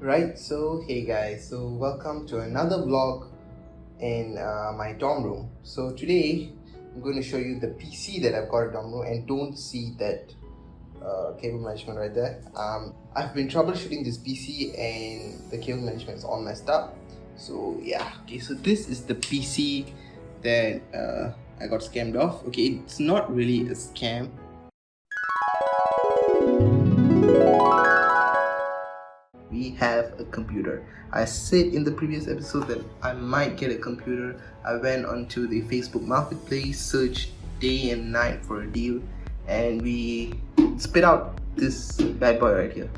Right, so hey guys, so welcome to another vlog in my dorm room. So today I'm going to show you the PC that I've got at dorm room, and don't see that cable management right there. I've been troubleshooting this PC and the cable management is all messed up. So yeah, okay, so this is the PC that I got scammed off. Okay, it's not really a scam. We have a computer. I said in the previous episode that I might get a computer. I went onto the Facebook marketplace, searched day and night for a deal, and we spit out this bad boy right here.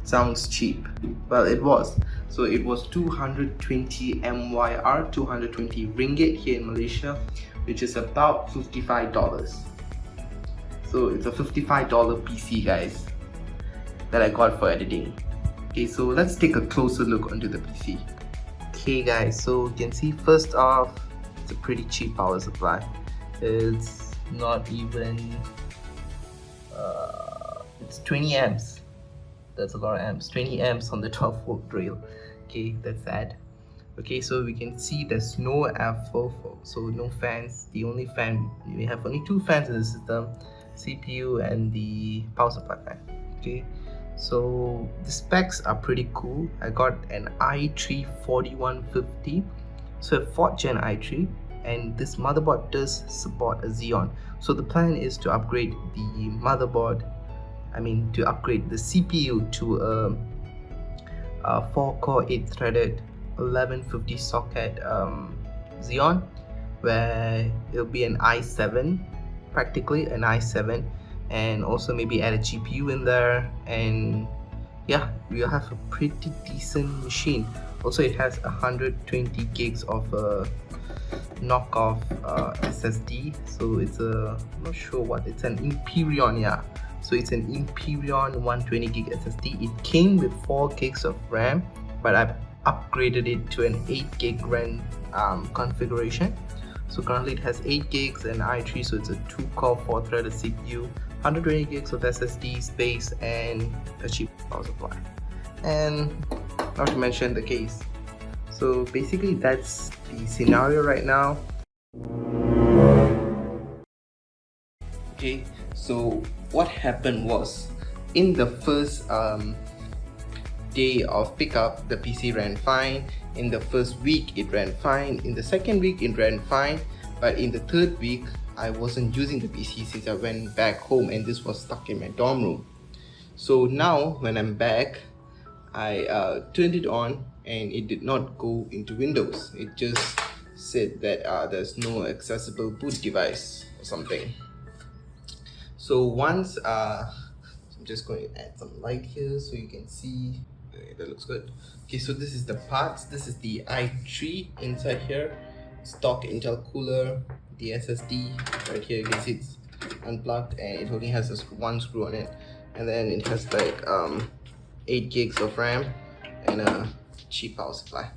Sounds cheap. Well, it was. So it was 220 MYR, 220 ringgit here in Malaysia, which is about $55. So it's a $55 PC, guys, that I got for editing. Okay, so let's take a closer look onto the PC. Okay guys, so you can see first off, it's a pretty cheap power supply. It's not even, it's 20 amps. That's a lot of amps, 20 amps on the 12 volt rail. Okay, that's that. Okay, so we can see there's no airflow, so no fans. The only fan, we have only two fans in the system, CPU and the power supply fan. Okay, so the specs are pretty cool. I got an i3 4150, so a 4th gen i3, and this motherboard does support a Xeon. So the plan is to upgrade the motherboard, to upgrade the CPU to a 4-core 8-threaded 1150 socket Xeon, where it'll be an i7, practically an i7, and also maybe add a GPU in there, and yeah, we'll have a pretty decent machine. Also, it has 120 gigs of knockoff SSD, so it's a, I'm not sure what, it's an Imperion, yeah. So it's an Imperion 120 gig SSD. It came with 4 gigs of RAM, but I've upgraded it to an 8 gig RAM configuration. So currently it has 8 gigs and i3, so it's a 2-core 4-threaded CPU, 120 gigs of SSD space, and a cheap power supply. And not to mention the case. So basically that's the scenario right now. Okay, so what happened was, in the first day of pickup, the PC ran fine. In the first week it ran fine. In the second week it ran fine, but in the third week I wasn't using the PC since I went back home and this was stuck in my dorm room. So now when I'm back, I turned it on and it did not go into Windows. It just said that there's no accessible boot device or something. So once I'm just going to add some light here so you can see. Okay, that looks good. Okay, so this is the parts. This is the i3 inside here, stock Intel cooler, the SSD right here. You can see it's unplugged and it only has this one screw on it, and then it has like 8 gigs of RAM and a cheap power supply.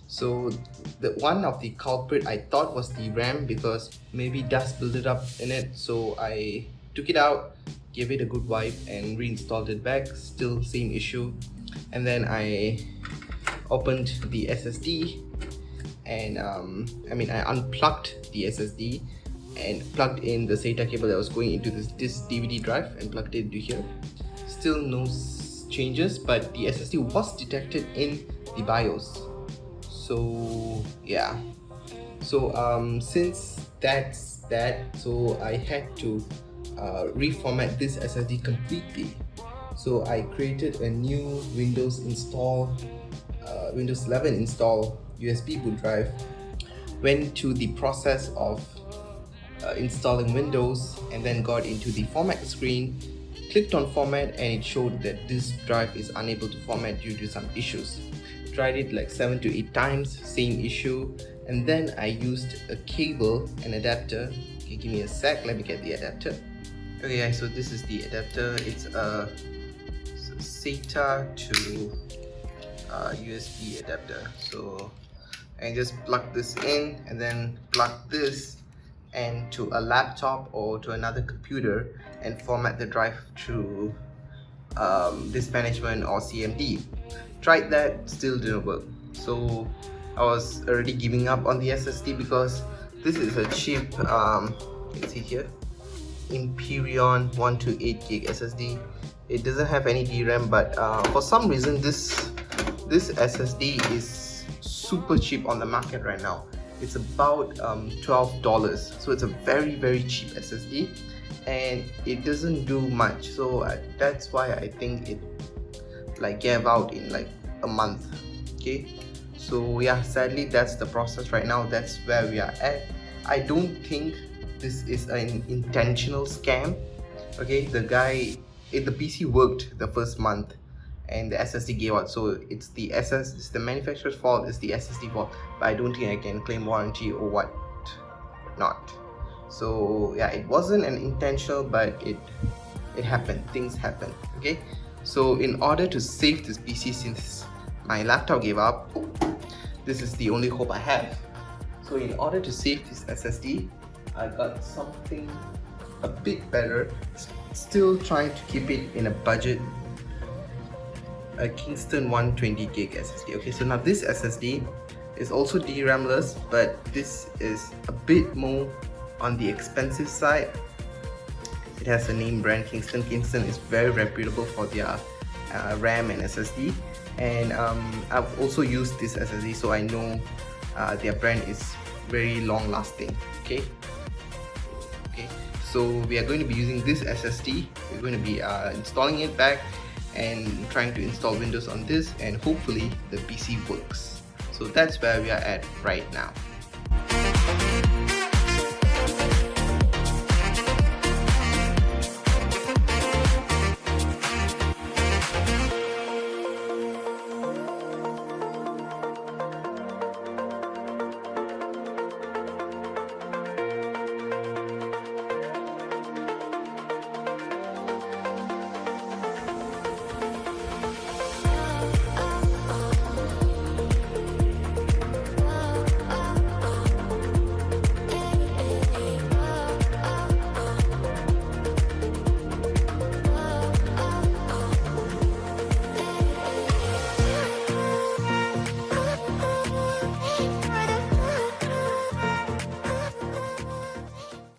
So the one of the culprit I thought was the RAM, because maybe dust built up in it. So I took it out, gave it a good wipe and reinstalled it back. Still same issue. And then I opened the SSD and I unplugged the SSD and plugged in the SATA cable that was going into this DVD drive and plugged it into here. Still no changes, but the SSD was detected in the BIOS. So yeah, so since that's that, so I had to reformat this SSD completely. So I created a new Windows 11 install USB boot drive, went to the process of installing Windows, and then got into the format screen, clicked on format, and it showed that this drive is unable to format due to some issues. Tried it like 7 to 8 times, same issue, and then I used a cable and adapter. Okay, give me a sec, let me get the adapter. Okay guys, so this is the adapter. It's a SATA to USB adapter. So I just plug this in and then plug this and to a laptop or to another computer and format the drive through disk management or CMD. Tried that, still didn't work. So I was already giving up on the SSD because this is a cheap, you can see here, Imperion 128GB SSD. It doesn't have any DRAM, but for some reason this SSD is super cheap on the market right now. It's about $12, so it's a very cheap SSD, and it doesn't do much. So that's why I think it like gave out in like a month. Okay, so yeah, sadly that's the process right now. That's where we are at. I don't think this is an intentional scam. Okay, the PC worked the first month and the SSD gave out, so it's the manufacturer's fault, it's the SSD fault, but I don't think I can claim warranty or what not. So yeah, it wasn't an intentional, but it happened. Things happen. Okay, so in order to save this PC, since my laptop gave up, this is the only hope I have. So in order to save this SSD, I got something a bit better, still trying to keep it in a budget, a Kingston 120GB SSD. Okay, so now this SSD is also DRAM-less, but this is a bit more on the expensive side. It has the name brand Kingston. Kingston is very reputable for their RAM and SSD, and I've also used this SSD, so I know their brand is very long lasting. Okay, so we are going to be using this SSD. We're going to be installing it back and trying to install Windows on this, and hopefully the PC works. So that's where we are at right now.